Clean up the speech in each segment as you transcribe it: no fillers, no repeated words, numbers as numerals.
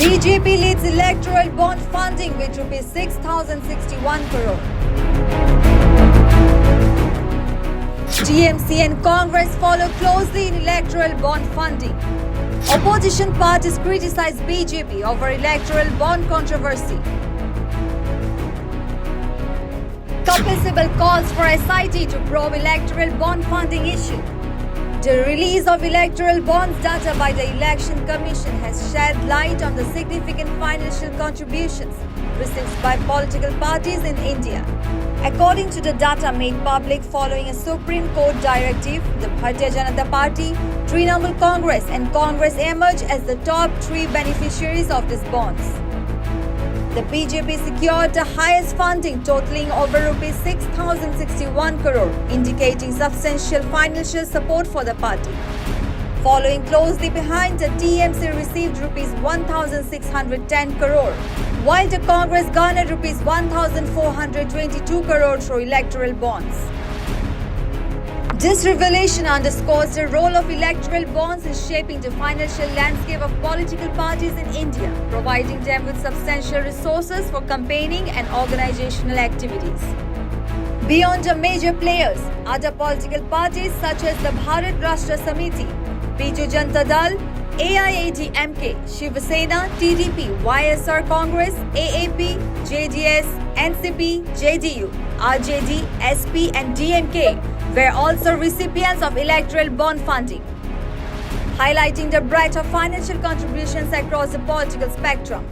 BJP leads electoral bond funding with rupees 6,061 crore. TMC and Congress follow closely in electoral bond funding. Opposition parties criticize BJP over electoral bond controversy. SIBAL calls for SIT to probe electoral bond funding issue. The release of electoral bonds data by the Election Commission has shed light on the significant financial contributions received by political parties in India. According to the data made public following a Supreme Court directive, the Bharatiya Janata Party, Trinamool Congress and Congress emerge as the top three beneficiaries of these bonds. The BJP secured the highest funding totaling over rupees 6,061 crore, indicating substantial financial support for the party. Following closely behind, the TMC received rupees 1,610 crore, while the Congress garnered rupees 1,422 crore through electoral bonds. This revelation underscores the role of electoral bonds in shaping the financial landscape of political parties in India, providing them with substantial resources for campaigning and organizational activities. Beyond the major players, other political parties such as the Bharat Rashtra Samiti, Biju Janata Dal, AIADMK, Shiv Sena, TDP, YSR Congress, AAP, JDS, NCP, JDU, RJD, SP and DMK were also recipients of electoral bond funding, highlighting the breadth of financial contributions across the political spectrum.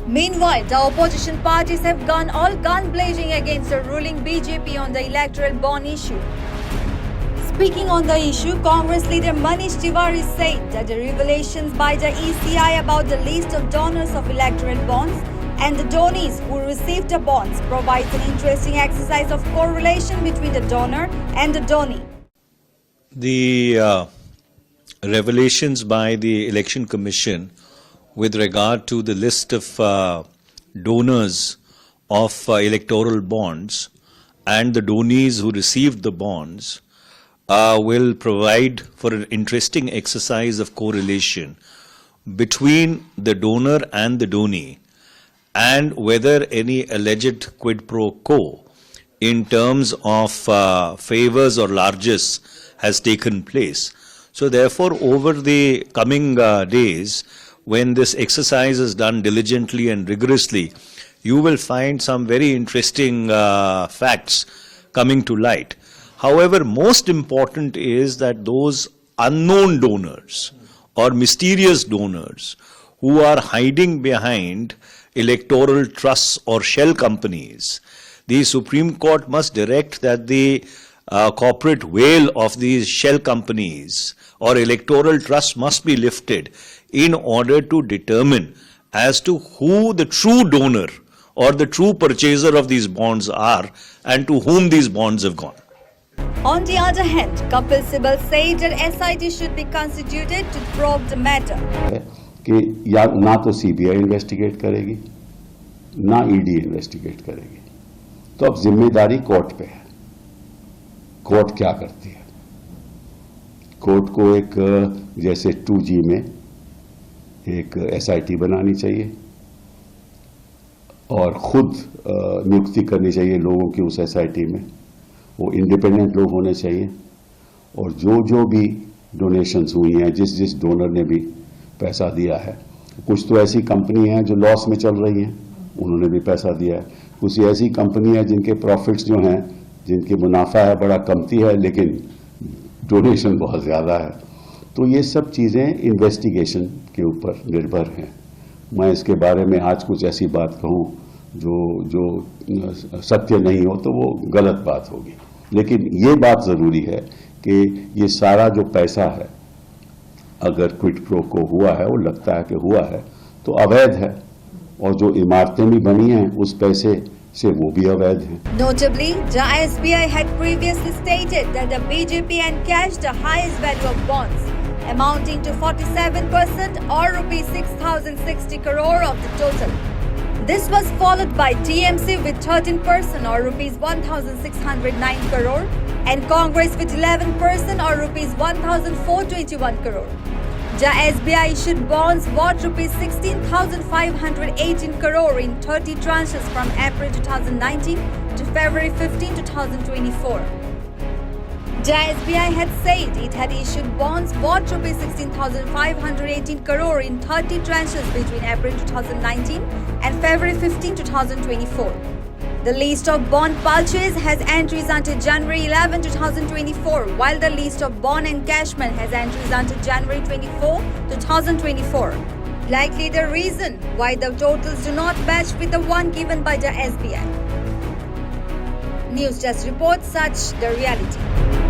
Meanwhile, the opposition parties have gone all gun blazing against the ruling BJP on the electoral bond issue. Speaking on the issue, Congress leader Manish Tiwari said that the revelations by the ECI about the list of donors of electoral bonds and the donees who received the bonds provides an interesting exercise of correlation between the donor and the donee. The revelations by the Election Commission with regard to the list of donors of electoral bonds and the donees who received the bonds will provide for an interesting exercise of correlation between the donor and the donee, and whether any alleged quid pro quo in terms of favors or largesse has taken place. So therefore, over the coming days, when this exercise is done diligently and rigorously, you will find some very interesting facts coming to light. However, most important is that those unknown donors or mysterious donors who are hiding behind electoral trusts or shell companies, the Supreme Court must direct that the corporate veil of these shell companies or electoral trusts must be lifted in order to determine as to who the true donor or the true purchaser of these bonds are and to whom these bonds have gone. On the other hand, SIBAL said that SIT should be constituted to probe the matter. कि या ना तो CBI investigate करेगी ना ED investigate करेगी, तो अब जिम्मेदारी कोर्ट पे है। कोर्ट क्या करती है? कोर्ट को एक जैसे 2G में एक SIT बनानी चाहिए और खुद नियुक्ति करनी चाहिए लोगों की उस SIT में। वो इंडिपेंडेंट लोग होने चाहिए और जो भी डोनेशंस हुई हैं, जिस डोनर ने भी पैसा दिया है, कुछ तो ऐसी कंपनी है जो लॉस में चल रही हैं, उन्होंने भी पैसा दिया है। कुछ ऐसी कंपनी है जिनके प्रॉफिट्स जो हैं, जिनकी मुनाफा है बड़ा कमती है, लेकिन डोनेशन बहुत ज़्यादा है। तो ये सब चीज़ें इन्वेस्टिगेशन के ऊपर निर्भर हैं। मैं इसके बारे में आज कुछ ऐसी बात कहूँ जो सत्य नहीं हो तो वो गलत बात होगी, लेकिन ये बात ज़रूरी है कि ये सारा जो पैसा है, अगर क्विड प्रो को हुआ है, वो लगता है कि हुआ है, तो अवैध है, और जो इमारतें भी बनी हैं उस पैसे से वो भी अवैध हैं। Notably, the SBI had previously stated that the BJP encashed the highest value of bonds, amounting to 47% or rupees 6,060 crore of the total. This was followed by TMC with 13% or rupees 1,609 crore and Congress with 11% or rupees 1,421 crore. The SBI issued bonds worth rupees 16,518 crore in 30 tranches from April 2019 to February 15, 2024. The SBI had said it had issued bonds worth rupees 16,518 crore in 30 tranches between April 2019 and February 15, 2024. The list of bond purchase has entries until January 11, 2024, while the list of bond encashment has entries until January 24, 2024. Likely the reason why the totals do not match with the one given by the SBI. News Desk reports Sach, the reality.